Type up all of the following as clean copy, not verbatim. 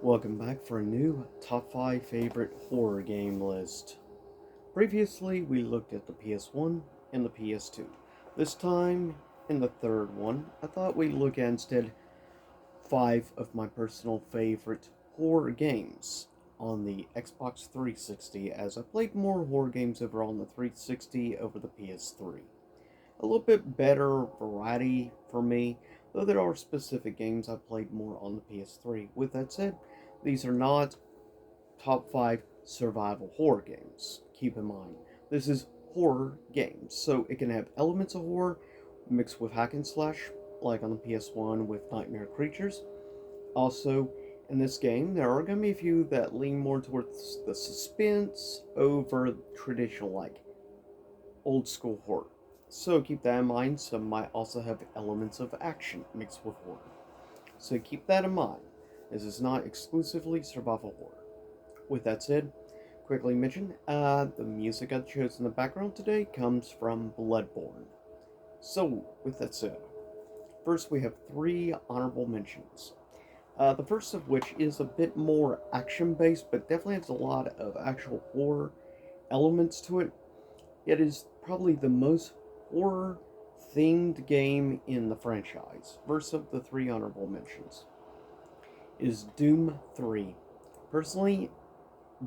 Welcome back for a new top 5 favorite horror game list. Previously, we looked at the PS1 and the PS2. This time, in the third one, I thought we'd look at instead 5 of my personal favorite horror games on the Xbox 360, as I played more horror games over on the 360 over the PS3. A little bit better variety for me, though there are specific games I played more on the PS3. With that said, these are not top 5 survival horror games. Keep in mind, this is horror games, so it can have elements of horror mixed with hack and slash, like on the PS1 with Nightmare Creatures. Also, in this game, there are going to be a few that lean more towards the suspense over traditional, like old school horror. So keep that in mind. Some might also have elements of action mixed with horror. So keep that in mind. This is not exclusively survival horror. With that said, quickly mention the music I chose in the background today comes from Bloodborne. So, with that said, first we have 3 honorable mentions. The first of which is a bit more action based, but definitely has a lot of actual horror elements to it. It is probably the most horror themed game in the franchise. First of the 3 honorable mentions is Doom 3. Personally,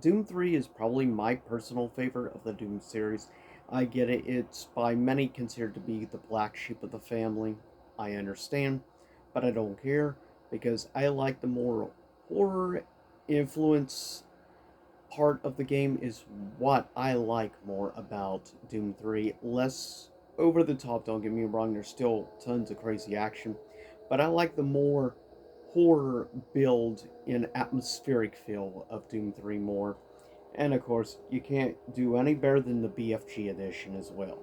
Doom 3 is probably my personal favorite of the Doom series. I get it, it's by many considered to be the black sheep of the family. I understand, but I don't care because I like the more horror influence part of the game is what I like more about Doom 3. Less over the top, don't get me wrong, there's still tons of crazy action, but I like the more horror build and atmospheric feel of Doom 3 more. And of course, you can't do any better than the BFG edition as well.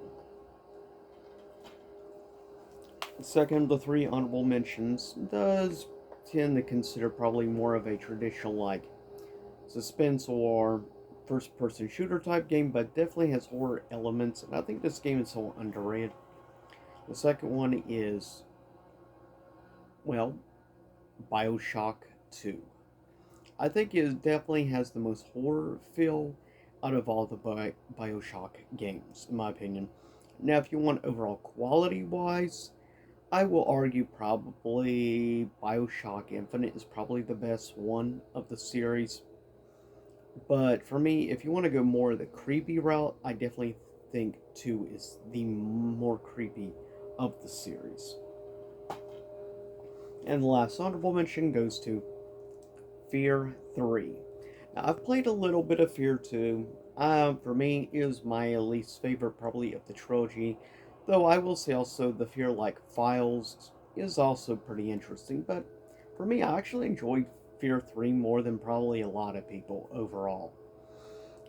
Second of the 3 honorable mentions does tend to consider probably more of a traditional like suspense or first person shooter type game, but definitely has horror elements, and I think this game is so underrated. The second one is, well, Bioshock 2. I think it definitely has the most horror feel out of all the Bioshock games, in my opinion. Now, if you want overall quality wise, I will argue probably Bioshock Infinite is probably the best one of the series. But for me, if you want to go more the creepy route, I definitely think 2 is the more creepy of the series. And the last honorable mention goes to Fear 3. Now, I've played a little bit of Fear 2. For me, it was my least favorite probably of the trilogy. Though I will say also the Fear like Files is also pretty interesting. But for me, I actually enjoyed Fear 3 more than probably a lot of people overall.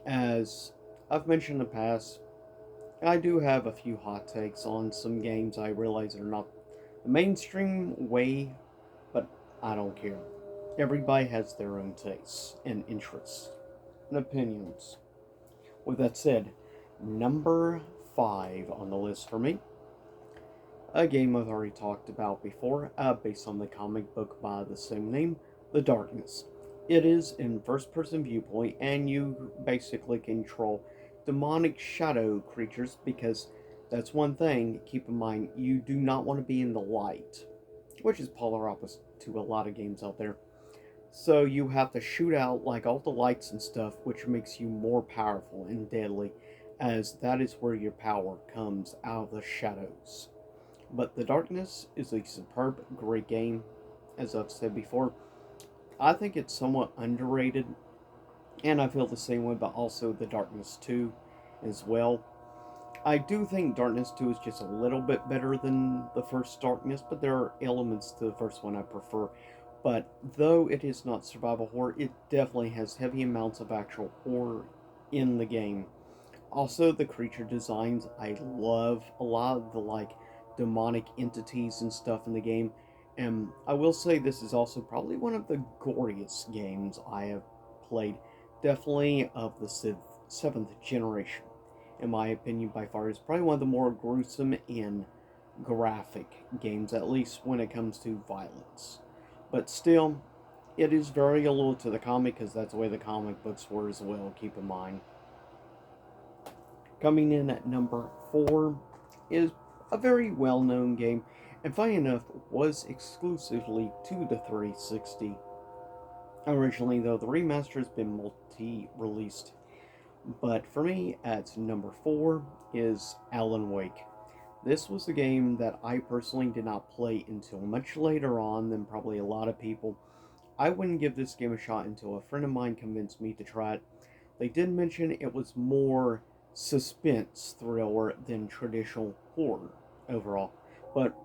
As I've mentioned in the past, I do have a few hot takes on some games I realize are not the mainstream way, but I don't care. Everybody has their own tastes and interests and opinions. With that said, number 5 on the list for me, a game I've already talked about before, based on the comic book by the same name, The Darkness. It is in first person viewpoint, and you basically control demonic shadow creatures because that's one thing. Keep in mind, you do not want to be in the light, which is polar opposite to a lot of games out there. So you have to shoot out like all the lights and stuff, which makes you more powerful and deadly, as that is where your power comes out of the shadows. But The Darkness is a superb, great game. As I've said before, I think it's somewhat underrated, and I feel the same way about also The Darkness 2 as well. I do think Darkness 2 is just a little bit better than the first Darkness, but there are elements to the first one I prefer. But though it is not survival horror, it definitely has heavy amounts of actual horror in the game. Also, the creature designs, I love a lot of the like demonic entities and stuff in the game. And I will say this is also probably one of the goriest games I have played. Definitely of the seventh generation. In my opinion, by far, is probably one of the more gruesome and graphic games, at least when it comes to violence. But still, it is very alluded to the comic because that's the way the comic books were as well, keep in mind. Coming in at number 4 is a very well known game, and funny enough, was exclusively to the 360. Originally, though, the remaster has been multi released. But for me, at number 4 is Alan Wake. This was a game that I personally did not play until much later on than probably a lot of people. I wouldn't give this game a shot until a friend of mine convinced me to try it. They did mention it was more suspense thriller than traditional horror overall. But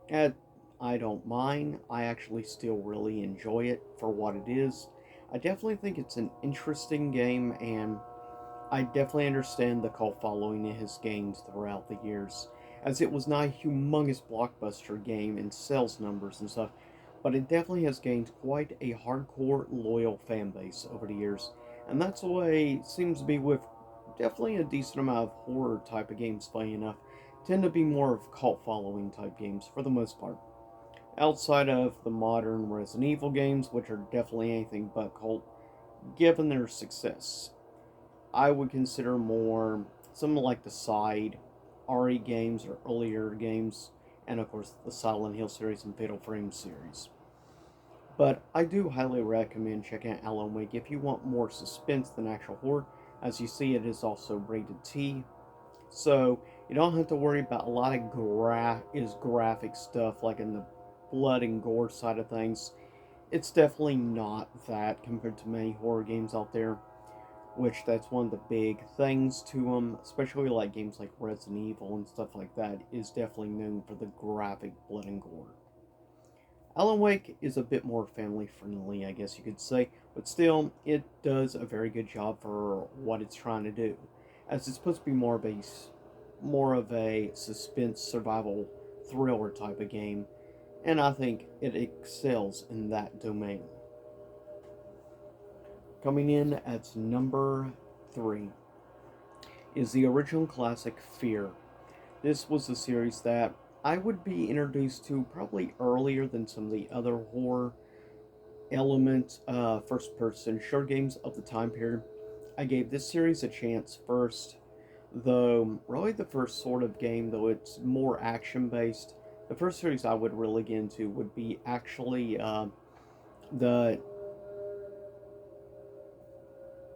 at, I don't mind. I actually still really enjoy it for what it is. I definitely think it's an interesting game, and I definitely understand the cult following it has gained throughout the years, as it was not a humongous blockbuster game in sales numbers and stuff, but it definitely has gained quite a hardcore, loyal fan base over the years, and that's the way it seems to be with definitely a decent amount of horror type of games, funny enough, tend to be more of cult following type games for the most part. Outside of the modern Resident Evil games, which are definitely anything but cult, given their success. I would consider more something like the side RE games or earlier games, and of course the Silent Hill series and Fatal Frame series. But I do highly recommend checking out Alan Wake if you want more suspense than actual horror. As you see, it is also rated T, so you don't have to worry about a lot of graphic stuff like in the blood and gore side of things. It's definitely not that compared to many horror games out there, which that's one of the big things to them, especially like games like Resident Evil and stuff like that, is definitely known for the graphic blood and gore. Alan Wake is a bit more family friendly, I guess you could say, but still, it does a very good job for what it's trying to do, as it's supposed to be more of a suspense survival thriller type of game, and I think it excels in that domain. Coming in at number 3 is the original classic Fear. This was a series that I would be introduced to probably earlier than some of the other horror element first person short games of the time period. I gave this series a chance first, though really the first sort of game, though it's more action based, the first series I would really get into would be actually the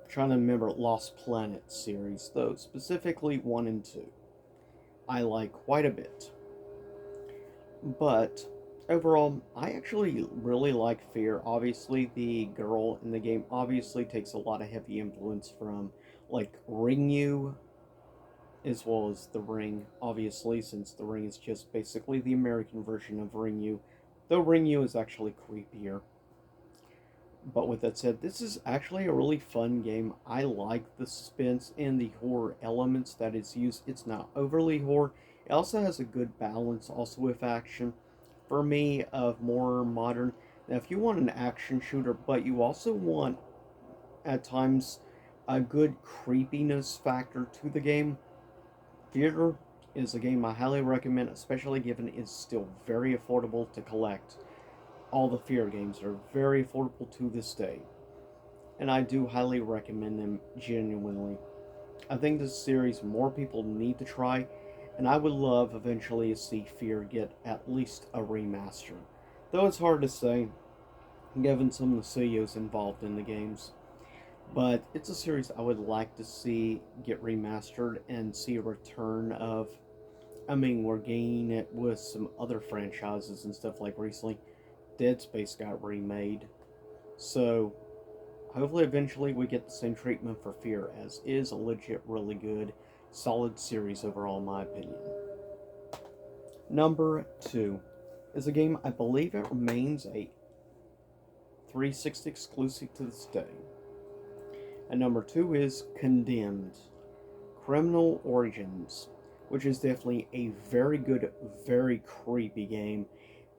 trying to remember Lost Planet series, though specifically 1 and 2. I like quite a bit. But overall, I actually really like Fear. Obviously, the girl in the game obviously takes a lot of heavy influence from like Ringu as well as The Ring, obviously, since The Ring is just basically the American version of Ringu, though Ringu is actually creepier. But with that said, this is actually a really fun game. I like the suspense and the horror elements that is used. It's not overly horror. It also has a good balance, also with action. For me, of more modern. Now, if you want an action shooter, but you also want at times a good creepiness factor to the game, Theater is a game I highly recommend, especially given it's still very affordable to collect. All the Fear games are very affordable to this day, and I do highly recommend them genuinely. I think this series more people need to try, and I would love eventually to see Fear get at least a remaster. Though it's hard to say, given some of the studios involved in the games. But it's a series I would like to see get remastered and see a return of. I mean, we're gaining it with some other franchises and stuff like recently. Dead Space got remade. So, hopefully, eventually, we get the same treatment for Fear, as is a legit, really good, solid series overall, in my opinion. Number 2 is a game I believe it remains a 360 exclusive to this day. And number 2 is Condemned Criminal Origins, which is definitely a very good, very creepy game.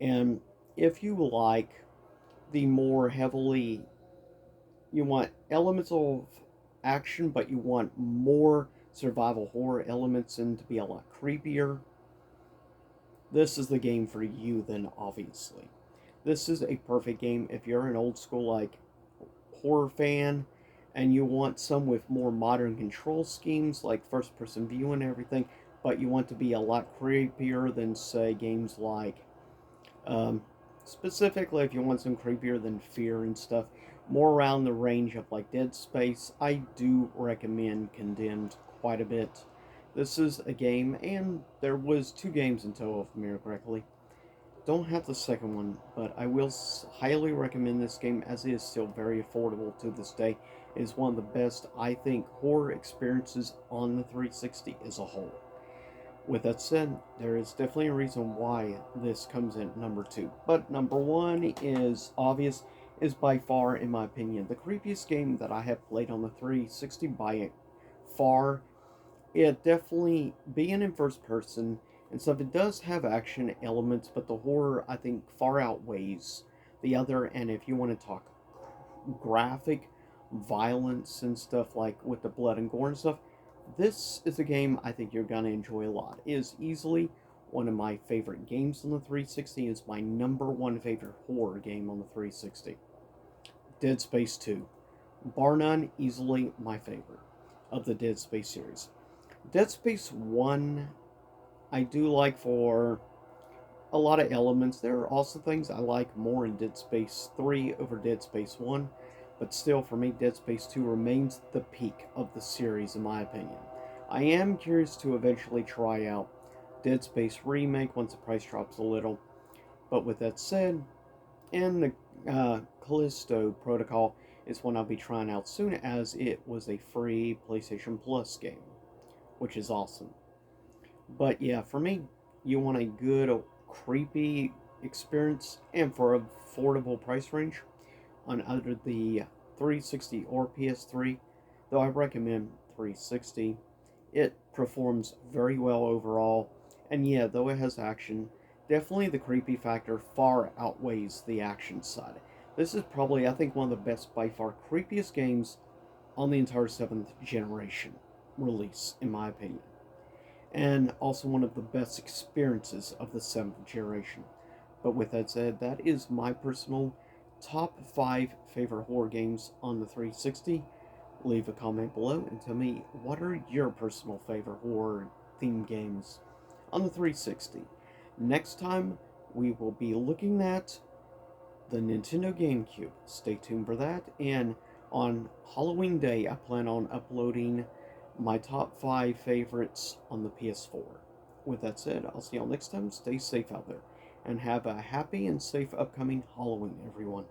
And if you like the more heavily, you want elements of action, but you want more survival horror elements and to be a lot creepier, this is the game for you then, obviously. This is a perfect game if you're an old school like horror fan and you want some with more modern control schemes like first person view and everything, but you want to be a lot creepier than say games like um, specifically if you want some creepier than Fear and stuff, more around the range of like Dead Space, I do recommend Condemned quite a bit. This is a game, and there was two games in total, if I remember correctly. Don't have the second one, but I will highly recommend this game as it is still very affordable to this day. It is one of the best, I think, horror experiences on the 360 as a whole. With that said, there is definitely a reason why this comes in number two. But number one is obvious, is by far, in my opinion, the creepiest game that I have played on the 360 by far. It definitely, being in first person and stuff, it does have action elements, but the horror, I think, far outweighs the other. And if you want to talk graphic violence and stuff like with the blood and gore and stuff, this is a game I think you're gonna enjoy a lot. It is easily one of my favorite games on the 360. It's my number one favorite horror game on the 360. Dead Space 2. Bar none, easily my favorite of the Dead Space series. Dead Space 1, I do like for a lot of elements. There are also things I like more in Dead Space 3 over Dead Space 1, but still, for me, Dead Space 2 remains the peak of the series, in my opinion. I am curious to eventually try out Dead Space Remake once the price drops a little, but with that said, and the Callisto Protocol is one I'll be trying out soon as it was a free PlayStation Plus game, which is awesome. But yeah, for me, you want a good, creepy experience and for affordable price range on either the 360 or PS3, though I recommend 360. It performs very well overall, and yeah, though it has action, definitely the creepy factor far outweighs the action side. This is probably, I think, one of the best, by far, creepiest games on the entire 7th generation release, in my opinion, and also one of the best experiences of the 7th generation. But with that said, that is my personal top 5 favorite horror games on the 360. Leave a comment below and tell me what are your personal favorite horror themed games on the 360. Next time, we will be looking at the Nintendo GameCube. Stay tuned for that. And on Halloween Day, I plan on uploading my top 5 favorites on the PS4. With that said, I'll see y'all next time. Stay safe out there and have a happy and safe upcoming Halloween, everyone.